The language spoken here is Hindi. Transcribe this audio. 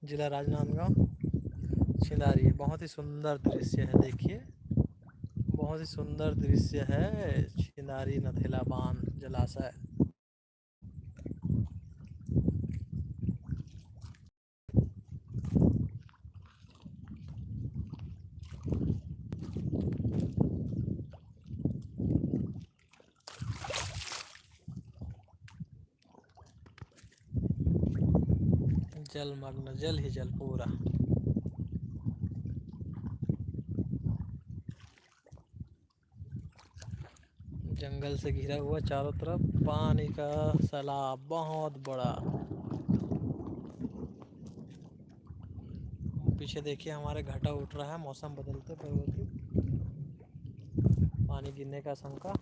जिला राजनांदगांव, चिनारी। बहुत ही सुंदर दृश्य है, देखिए बहुत ही सुंदर दृश्य है। चिनारी नथेला बांध जलाशय। जलमग्न, जल ही जल पूरा। जंगल से घिरा हुआ चारों तरफ, पानी का सैलाब बहुत बड़ा। पीछे देखिए हमारे घटा उठ रहा है, मौसम बदलते परिवर्तित, पानी गिरने का आशंका।